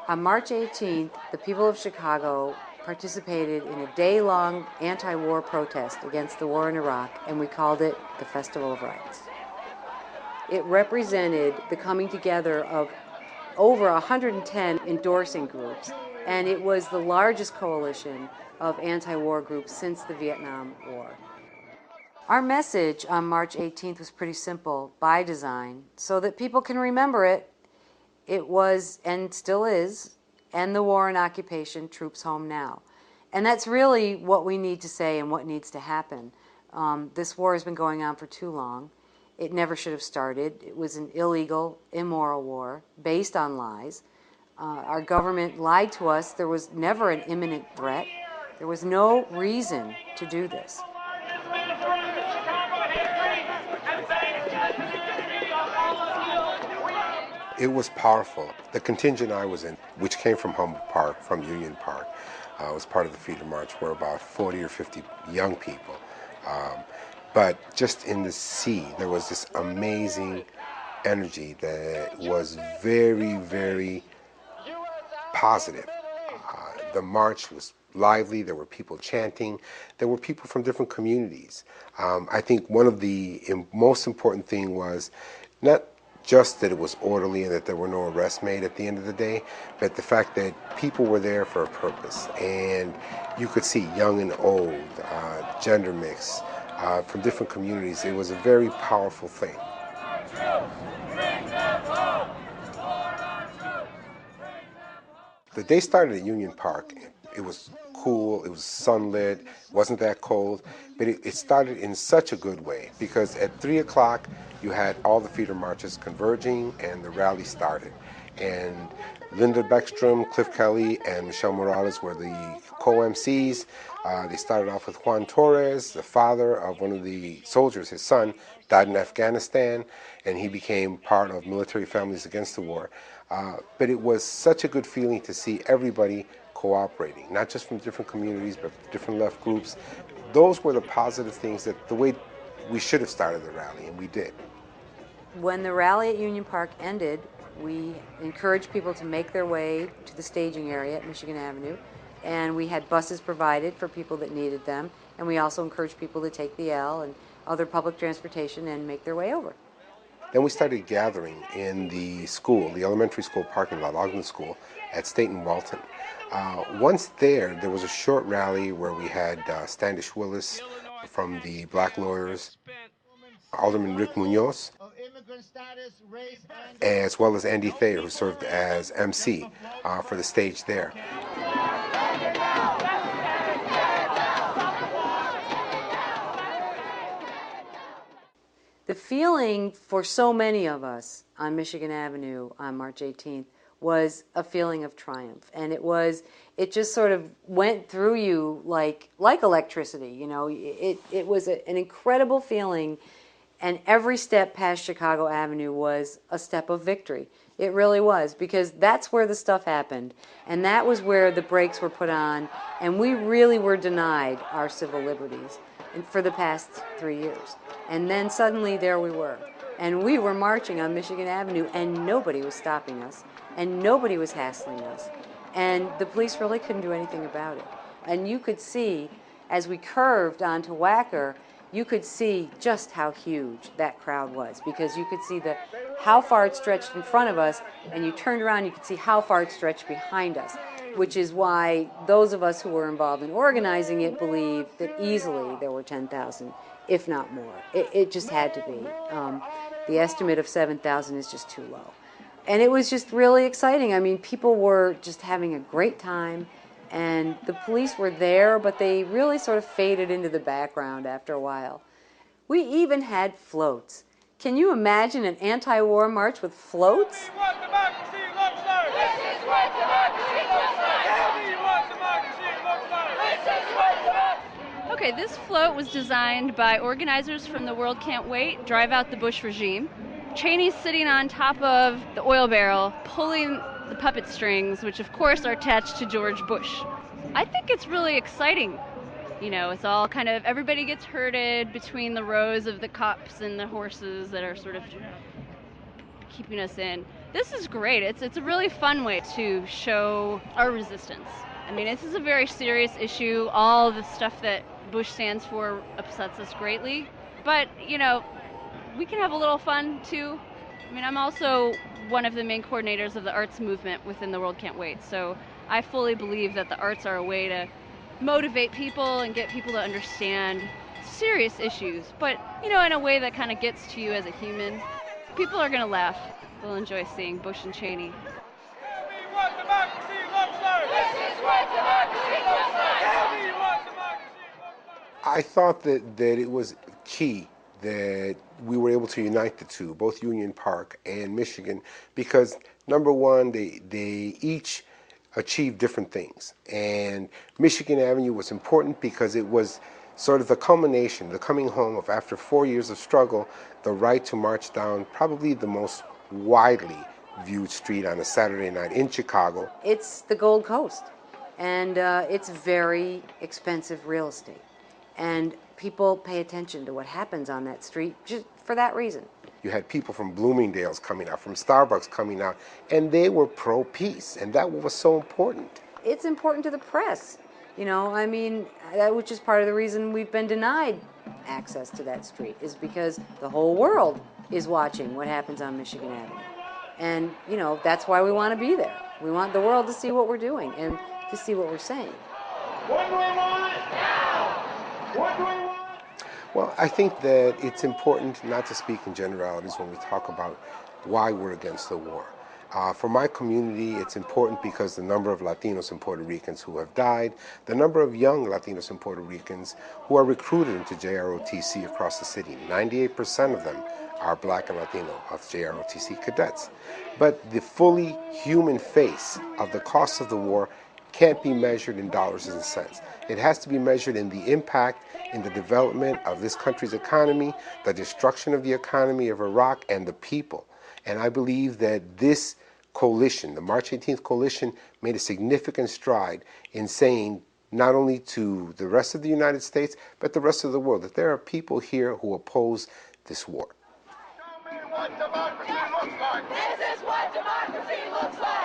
On March 18th, the people of Chicago participated in a day-long anti-war protest against the war in Iraq, and we called it the Festival of Rights. It represented the coming together of over 110 endorsing groups, and it was the largest coalition of anti-war groups since the Vietnam War. Our message on March 18th was pretty simple, by design, so that people can remember it. It was, and still is, end the war and occupation, troops home now. And that's really what we need to say and what needs to happen. This war has been going on for too long. It never should have started. It was an illegal, immoral war based on lies. Our government lied to us. There was never an imminent threat. There was no reason to do this. It was powerful. The contingent I was in, which came from Humboldt Park, from Union Park, was part of the Freedom March. We're about 40 or 50 young people. But just in the sea, there was this amazing energy that was very, very positive. The march was lively. There were people chanting. There were people from different communities. I think one of the most important thing was not just that it was orderly and that there were no arrests made at the end of the day, but the fact that people were there for a purpose. And you could see young and old, gender mix, from different communities. It was a very powerful thing. The day started at Union Park. It was cool, it was sunlit, wasn't that cold, but it started in such a good way because at 3 o'clock you had all the feeder marches converging and the rally started. And Linda Beckstrom, Cliff Kelly, and Michelle Morales were the co-MCs. They started off with Juan Torres, the father of one of the soldiers. His son died in Afghanistan, and he became part of Military Families Against the War. But it was such a good feeling to see everybody cooperating, not just from different communities, but different left groups. Those were the positive things, that the way we should have started the rally, and we did. When the rally at Union Park ended, we encouraged people to make their way to the staging area at Michigan Avenue, and we had buses provided for people that needed them, and we also encouraged people to take the L and other public transportation and make their way over. Then we started gathering in the school, the elementary school parking lot, Ogden School, at State and Walton. Once there was a short rally where we had Standish Willis from the Black Lawyers, Alderman Rick Munoz, as well as Andy Thayer, who served as MC for the stage there. The feeling for so many of us on Michigan Avenue on March 18th was a feeling of triumph, and it just sort of went through you like electricity. You know, it was an incredible feeling, and every step past Chicago Avenue was a step of victory. It really was, because that's where the stuff happened, and that was where the brakes were put on, and we really were denied our civil liberties for the past 3 years. And then suddenly there we were, and we were marching on Michigan Avenue, and nobody was stopping us, and nobody was hassling us, and the police really couldn't do anything about it. And you could see, as we curved onto Wacker, you could see just how huge that crowd was, because you could see how far it stretched in front of us, and you turned around, you could see how far it stretched behind us, which is why those of us who were involved in organizing it believe that easily there were 10,000, if not more. It just had to be. The estimate of 7,000 is just too low. And it was just really exciting. I mean, people were just having a great time, and the police were there, but they really sort of faded into the background after a while. We even had floats. Can you imagine an anti-war march with floats? This is what democracy looks like. This is what democracy looks like. Tell me what democracy looks like. This is what democracy. Okay, this float was designed by organizers from the World Can't Wait, Drive Out the Bush regime. Cheney's sitting on top of the oil barrel, pulling the puppet strings, which of course are attached to George Bush. I think it's really exciting. You know, it's all kind of, everybody gets herded between the rows of the cops and the horses that are sort of keeping us in. This is great. It's a really fun way to show our resistance. I mean, this is a very serious issue. All the stuff that Bush stands for upsets us greatly. But, you know, we can have a little fun too. I mean, I'm also one of the main coordinators of the arts movement within The World Can't Wait. So I fully believe that the arts are a way to motivate people and get people to understand serious issues, but, you know, in a way that kind of gets to you as a human. People are going to laugh. They'll enjoy seeing Bush and Cheney. Tell me what democracy looks like. This is what democracy looks like. Tell me what democracy looks like. I thought that it was key that we were able to unite the two, both Union Park and Michigan, because number one, they each achieved different things. And Michigan Avenue was important because it was sort of the culmination, the coming home of, after 4 years of struggle, the right to march down probably the most widely viewed street on a Saturday night in Chicago. It's the Gold Coast, and it's very expensive real estate. And people pay attention to what happens on that street just for that reason. You had people from Bloomingdale's coming out, from Starbucks coming out, and they were pro-peace, and that was so important. It's important to the press, you know, I mean, which is part of the reason we've been denied access to that street, is because the whole world is watching what happens on Michigan Avenue. And, you know, that's why we want to be there. We want the world to see what we're doing and to see what we're saying. What do we want? Now! What do we want? Well, I think that it's important not to speak in generalities when we talk about why we're against the war. For my community, it's important because the number of Latinos and Puerto Ricans who have died, the number of young Latinos and Puerto Ricans who are recruited into JROTC across the city. 98% of them are Black and Latino of JROTC cadets. But the fully human face of the cost of the war can't be measured in dollars and cents. It has to be measured in the impact in the development of this country's economy, the destruction of the economy of Iraq, and the people. And I believe that this coalition, the March 18th coalition, made a significant stride in saying not only to the rest of the United States, but the rest of the world, that there are people here who oppose this war. Tell me what democracy looks like. This is what democracy looks like.